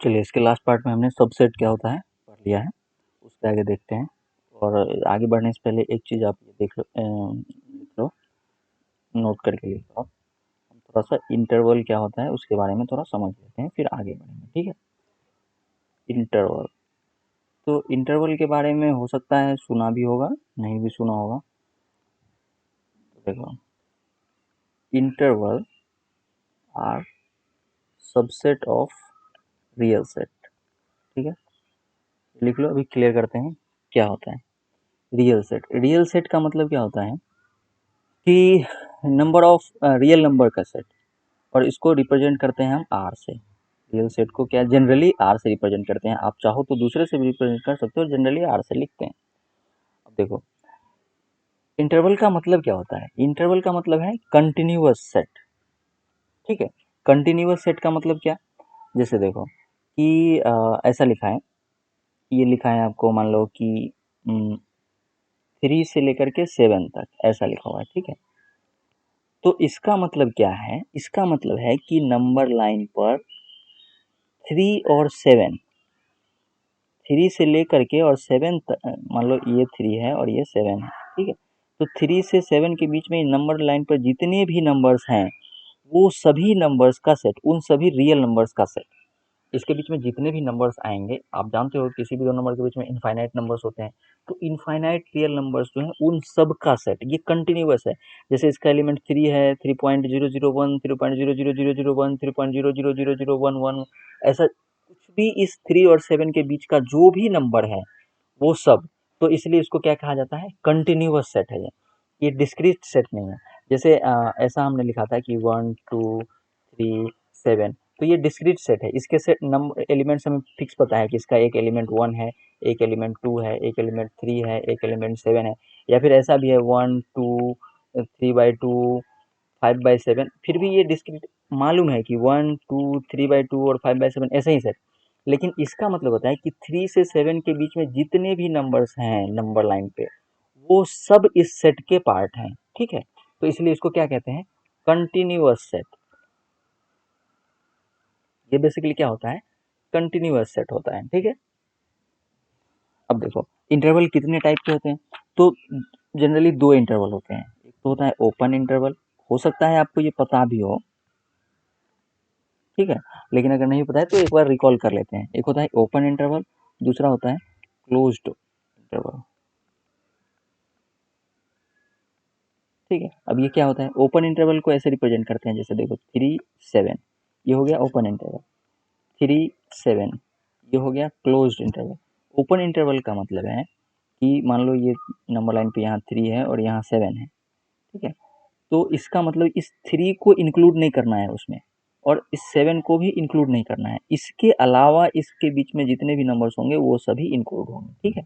चलिए इसके last part में हमने सबसेट क्या होता है पढ़ लिया है, उसके आगे देखते हैं। और आगे बढ़ने से पहले एक चीज़ आप ये देख लो, लिख लो, नोट करके लिख लो। हम थोड़ा सा इंटरवल क्या होता है उसके बारे में थोड़ा समझ लेते हैं, फिर आगे बढ़ेंगे, ठीक है। इंटरवल, तो इंटरवल के बारे में हो सकता है सुना भी होगा, नहीं भी सुना होगा। तो देखो, interval are subset of real set, ठीक है। लिख लो, अभी क्लियर करते हैं क्या होता है रियल सेट। रियल सेट का मतलब क्या होता है कि नंबर ऑफ रियल नंबर का सेट, और इसको रिप्रेजेंट करते हैं हम आर से। रियल सेट को क्या जनरली आर से रिप्रेजेंट करते हैं, आप चाहो तो दूसरे से भी रिप्रेजेंट कर सकते हो, जनरली आर से लिखते हैं। अब देखो, इंटरवल का मतलब क्या होता है। इंटरवल का मतलब है कंटिन्यूअस सेट, ठीक है। कंटिन्यूअस सेट का मतलब क्या, जैसे देखो कि ऐसा लिखा है, ये लिखा है आपको, मान लो कि 3 से लेकर के 7 तक ऐसा लिखा हुआ है, ठीक है। तो इसका मतलब क्या है, इसका मतलब है कि नंबर लाइन पर 3 और 7, 3 से लेकर के और 7 मान लो ये 3 है और ये 7 है, ठीक है। तो 3 से 7 के बीच में नंबर लाइन पर जितने भी नंबर्स हैं वो सभी नंबर्स का सेट, उन सभी रियल नंबर्स का सेट। इसके बीच में जितने भी नंबर्स आएंगे, आप जानते हो किसी भी दो नंबर के बीच में इनफाइनाइट नंबर्स होते हैं, तो इनफाइनाइट रियल नंबर्स जो हैं उन सब का सेट, ये कंटिन्यूअस है। जैसे इसका एलिमेंट 3 है, 3.001, 3.00001, 3.0000011, ऐसा कुछ भी इस 3 और 7 के बीच का जो भी नंबर है वो सब, तो इसलिए इसको क्या कहा जाता है, कंटिन्यूअस सेट है ये डिस्क्रीट सेट नहीं है। जैसे ऐसा हमने लिखा था कि 1 2 3 7, तो ये डिस्क्रीट सेट है, इसके सेट नंबर एलिमेंट्स हमें फिक्स पता है कि इसका एक एलिमेंट 1 है, एक एलिमेंट 2 है, एक एलिमेंट 3 है, एक एलिमेंट 7 है। या फिर ऐसा भी है 1 2 3/2 5/7, फिर भी ये डिस्क्रीट मालूम है कि 1 2 3/2 और 5/7 ऐसे ही सेट। लेकिन इसका मतलब होता है कि 3 से 7 के बीच में जितने भी नंबर्स हैं नंबर लाइन पे, वो सब इस सेट के पार्ट हैं, ठीक है। तो इसलिए इसको क्या कहते हैं, कंटिन्यूअस सेट। ये बेसिकली क्या होता है, कंटिन्यूअस सेट होता है, ठीक है। अब देखो, इंटरवल कितने टाइप के होते हैं, तो जनरली 2 इंटरवल होते हैं। एक तो होता है ओपन इंटरवल, हो सकता है आपको ये पता भी हो, ठीक है। लेकिन अगर नहीं पता है तो एक बार रिकॉल कर लेते हैं। एक होता है ओपन इंटरवल, दूसरा होता है क्लोज्ड इंटरवल, ठीक है। अब ये क्या होता है, ओपन इंटरवल को ऐसे रिप्रेजेंट करते हैं, जैसे देखो 3 7, ये हो गया ओपन इंटरवल। 3 7, ये हो गया क्लोज्ड इंटरवल। ओपन इंटरवल का मतलब है कि मान लो ये नंबर लाइन पे यहाँ 3 है और यहाँ 7 है, ठीक है। तो इसका मतलब इस 3 को इंक्लूड नहीं करना है उसमें, और इस 7 को भी इंक्लूड नहीं करना है। इसके अलावा इसके बीच में जितने भी नंबर्स होंगे वो सभी इंक्लूड होंगे, ठीक है।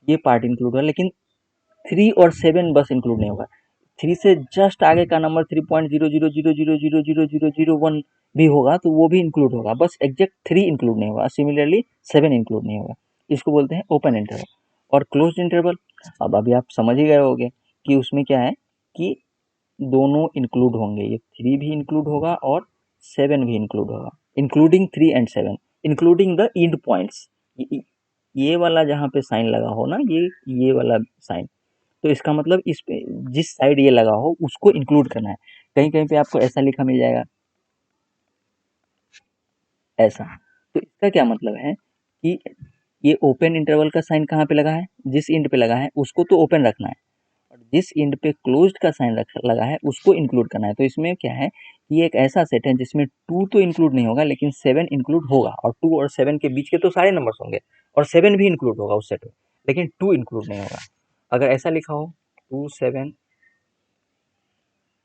ये पार्ट इंक्लूड होगा, लेकिन 3 और 7 बस इंक्लूड नहीं होगा। 3 से जस्ट आगे का नंबर 3.000000001 भी होगा तो वो भी इंक्लूड होगा, बस एग्जैक्ट 3 इंक्लूड नहीं होगा। सिमिलरली 7 इंक्लूड नहीं होगा। इसको बोलते हैं ओपन इंटरवल। और क्लोज्ड इंटरवल, अब अभी आप समझ ही गए होंगे कि उसमें क्या है कि दोनों इंक्लूड होंगे, ये 3 भी इंक्लूड होगा और 7 भी इंक्लूड होगा, including 3 and 7, including the end points. ये वाला जहाँ पे साइन लगा हो ना, ये वाला साइन, तो इसका मतलब इस पे जिस साइड ये लगा हो उसको इंक्लूड करना है। कहीं कहीं पे आपको ऐसा लिखा मिल जाएगा, ऐसा। तो इसका क्या मतलब है कि ये ओपन इंटरवल का साइन कहाँ पे लगा है, जिस एंड पे लगा है उसको तो ओपन रखना है, और जिस एंड पे क्लोज्ड का साइन लगा है उसको इंक्लूड करना है। तो इसमें क्या है कि ये एक ऐसा सेट है जिसमें 2 तो इंक्लूड नहीं होगा लेकिन 7 इंक्लूड होगा, और 2 और 7 के बीच के तो सारे नंबर्स होंगे, और 7 भी इंक्लूड होगा उस सेट में, लेकिन 2 इंक्लूड नहीं होगा। अगर ऐसा लिखा हो 2 7,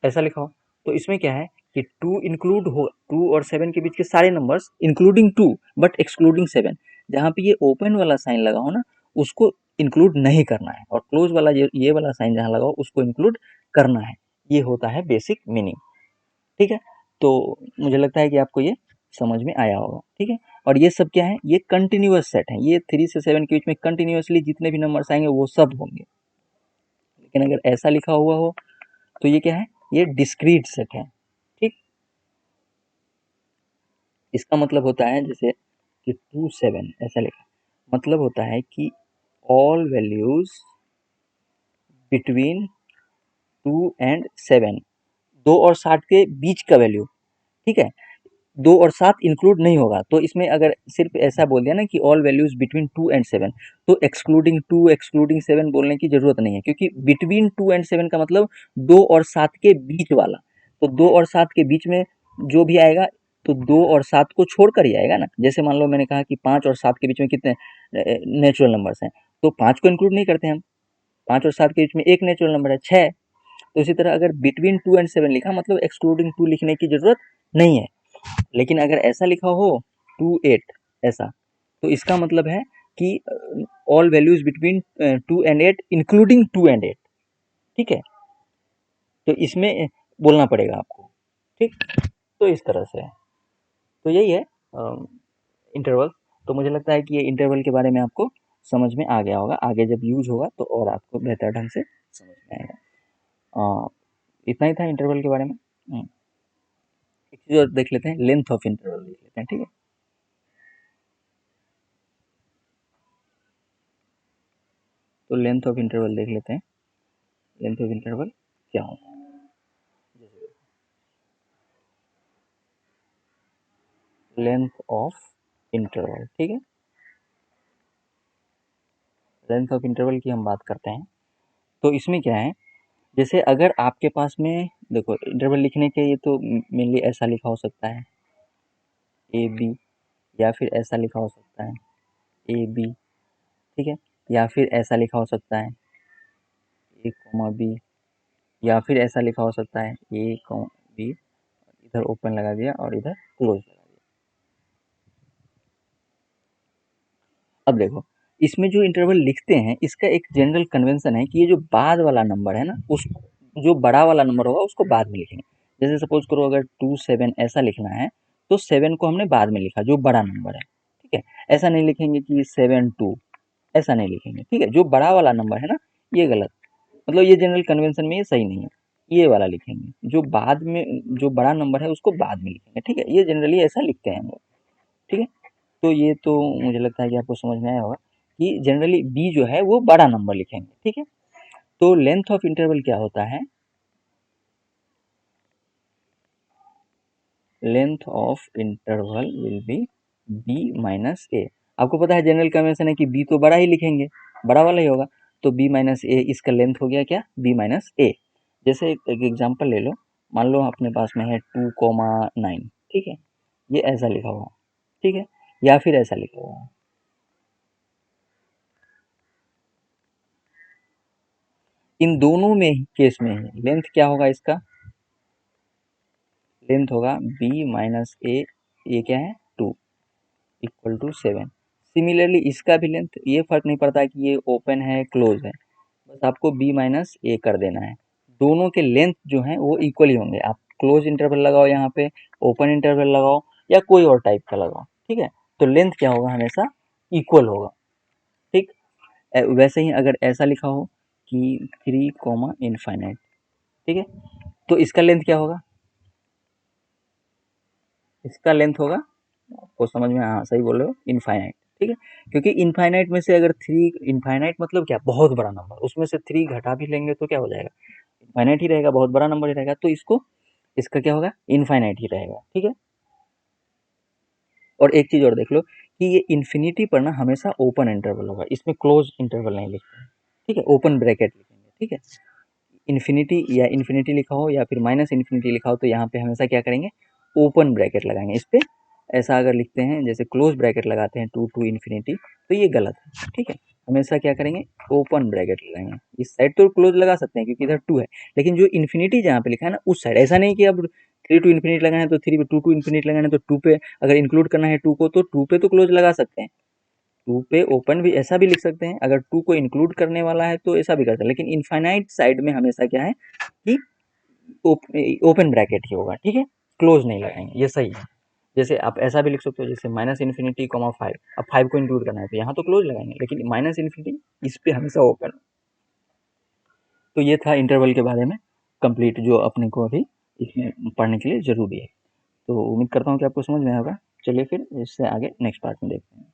ऐसा लिखा हो, तो इसमें क्या है कि 2 इंक्लूड हो, 2 और 7 के बीच के सारे नंबर्स इंक्लूडिंग 2 बट एक्सक्लूडिंग 7। जहाँ पे ये ओपन वाला साइन लगा हो ना उसको इंक्लूड नहीं करना है, और क्लोज वाला ये वाला साइन जहाँ लगा हो उसको इंक्लूड करना है। ये होता है बेसिक मीनिंग, ठीक है। तो मुझे लगता है कि आपको ये समझ में आया होगा, ठीक है। और ये सब क्या है, ये कंटिन्यूअस सेट है, ये 3 से 7 के बीच में कंटिन्यूअसली जितने भी नंबर्स आएंगे वो सब होंगे। लेकिन अगर ऐसा लिखा हुआ हो तो ये क्या है, ये डिस्क्रीट सेट है, ठीक। इसका मतलब होता है जैसे कि 2 7 ऐसा लिखा, मतलब होता है कि ऑल वैल्यूज बिटवीन 2 एंड 7, 2 और 7 के बीच का वैल्यू, ठीक है, 2 और 7 इंक्लूड नहीं होगा। तो इसमें अगर सिर्फ ऐसा बोल दिया ना कि ऑल वैल्यूज बिटवीन 2 एंड 7, तो एक्सक्लूडिंग 2 एक्सक्लूडिंग 7 बोलने की जरूरत नहीं है, क्योंकि बिटवीन 2 एंड 7 का मतलब 2 और 7 के बीच वाला। तो 2 और 7 के बीच में जो भी आएगा तो 2 और 7 को छोड़कर ही आएगा ना। जैसे मान लो मैंने कहा कि 5 और 7 के बीच में कितने नेचुरल नंबर्स हैं, तो 5 को इंक्लूड नहीं करते हम, 5 और 7 के बीच में एक नेचुरल नंबर है 6। तो इसी तरह अगर बिटवीन 2 एंड 7 लिखा मतलब एक्सक्लूडिंग 2 लिखने की जरूरत नहीं है। लेकिन अगर ऐसा लिखा हो 2 8 ऐसा, तो इसका मतलब है कि all values between 2 and 8 including 2 and 8, ठीक है। तो इसमें बोलना पड़ेगा आपको, ठीक। तो इस तरह से तो यही है इंटरवल। तो मुझे लगता है कि ये इंटरवल के बारे में आपको समझ में आ गया होगा, आगे जब यूज होगा तो और आपको बेहतर ढंग से समझ में आएगा। इतना ही था इंटरवल के बारे में। एक चीज़ और देख लेते हैं, लेंथ ऑफ इंटरवल देख लेते हैं, ठीक है। तो लेंथ ऑफ इंटरवल देख लेते हैं, लेंथ ऑफ इंटरवल क्या होता है। लेंथ ऑफ इंटरवल, ठीक है, लेंथ ऑफ इंटरवल की हम बात करते हैं। तो इसमें क्या है, जैसे अगर आपके पास में देखो इंटरवल लिखने के, ये तो मेनली ऐसा लिखा हो सकता है ए बी, या फिर ऐसा लिखा हो सकता है ए बी, ठीक है, या फिर ऐसा लिखा हो सकता है ए कॉमा बी, या फिर ऐसा लिखा हो सकता है ए कॉमा बी, इधर ओपन लगा दिया और इधर क्लोज लगा दिया। अब देखो इसमें जो इंटरवल लिखते हैं इसका एक जनरल कन्वेंशन है कि ये जो बाद वाला नंबर है ना, उस जो बड़ा वाला नंबर होगा उसको बाद में लिखेंगे। जैसे सपोज करो अगर 2 7 ऐसा लिखना है, तो 7 को हमने बाद में लिखा जो बड़ा नंबर है, ठीक है। ऐसा नहीं लिखेंगे कि 7 2, ऐसा नहीं लिखेंगे, ठीक है। जो बड़ा वाला नंबर है ना, ये गलत, मतलब ये जनरल कन्वेंशन में ये सही नहीं है। ये वाला लिखेंगे, जो बाद में जो बड़ा नंबर है उसको बाद में लिखेंगे, ठीक है। ये जनरली ऐसा लिखते हैं हम लोग, ठीक है। तो ये तो मुझे लगता है कि आपको समझ में आया होगा कि जनरली बी जो है वो बड़ा नंबर लिखेंगे, ठीक है। तो लेंथ ऑफ इंटरवल क्या होता है, length of interval will be B minus A. आपको पता है जनरल कन्वेंशन है कि बी तो बड़ा ही लिखेंगे, बड़ा वाला ही होगा, तो बी माइनस ए, इसका लेंथ हो गया क्या, बी माइनस ए। जैसे एक एग्जांपल ले लो, मान लो अपने पास में है 2,9, ठीक है, ये ऐसा लिखा हुआ, ठीक है, या फिर ऐसा लिखा हुआ। इन दोनों में ही केस में ही लेंथ क्या होगा, इसका लेंथ होगा बी माइनस ए, ये क्या है 2 इक्वल टू 7। सिमिलरली इसका भी लेंथ, ये फर्क नहीं पड़ता कि ये ओपन है क्लोज है, बस आपको बी माइनस ए कर देना है। दोनों के लेंथ जो हैं वो इक्वल ही होंगे। आप क्लोज इंटरवल लगाओ यहाँ पे, ओपन इंटरवल लगाओ या कोई और टाइप का लगाओ, ठीक है, तो लेंथ क्या होगा, हमेशा इक्वल होगा, ठीक। वैसे ही अगर ऐसा लिखा हो कि 3 कॉमा इनफाइनाइट, ठीक है, तो इसका लेंथ क्या होगा, इसका लेंथ होगा, आपको समझ में, हाँ सही बोल रहे हो, इनफाइनाइट, ठीक है। क्योंकि इनफाइनाइट में से अगर 3, इनफाइनाइट मतलब क्या, बहुत बड़ा नंबर, उसमें से 3 घटा भी लेंगे तो क्या हो जाएगा, इनफाइनाइट ही रहेगा, बहुत बड़ा नंबर ही रहेगा, तो इसको इसका क्या होगा, इनफाइनाइट ही रहेगा, ठीक है। और एक चीज़ और देख लो कि ये इन्फिनिटी पर ना हमेशा ओपन इंटरवल होगा, इसमें क्लोज इंटरवल नहीं लिखते हैं, ठीक है, ओपन ब्रैकेट लिखेंगे, ठीक है। इन्फिनिटी या इन्फिनिटी लिखा हो या फिर माइनस इन्फिनिटी लिखा हो, तो यहाँ पे हमेशा क्या करेंगे, ओपन ब्रैकेट लगाएंगे इस पे। ऐसा अगर लिखते हैं जैसे क्लोज ब्रैकेट लगाते हैं 2 टू इन्फिनिटी, तो ये गलत है, ठीक है। हमेशा क्या करेंगे, ओपन ब्रैकेट लगाएंगे। इस साइड तो क्लोज लगा सकते हैं क्योंकि इधर 2 है, लेकिन जो इन्फिनिटी जहाँ पे लिखा है ना उस साइड, ऐसा नहीं कि अब 3 टू इन्फिनिटी लगाना है तो 3 पे, 2 टू इन्फिनिटी लगाना है तो 2 पे, अगर इंक्लूड करना है 2 को तो 2 पे तो क्लोज लगा सकते हैं, 2 पे ओपन भी ऐसा भी लिख सकते हैं, अगर 2 को इंक्लूड करने वाला है तो ऐसा भी कर सकते हैं, लेकिन इनफाइनाइट साइड में हमेशा क्या है कि ओपन ब्रैकेट ही होगा, ठीक है, क्लोज नहीं लगाएंगे, ये सही है। जैसे आप ऐसा भी लिख सकते हो जैसे माइनस इन्फिनिटी कॉमा 5, अब 5 को इंक्लूड करना है तो यहाँ तो क्लोज लगाएंगे, लेकिन माइनस इन्फिनिटी इस पे हमेशा ओपन। तो ये था इंटरवल के बारे में कंप्लीट, जो अपने को अभी इसमें पढ़ने के लिए ज़रूरी है। तो उम्मीद करता हूँ कि आपको समझ में आएगा। चलिए फिर इससे आगे नेक्स्ट पार्ट में देखते हैं।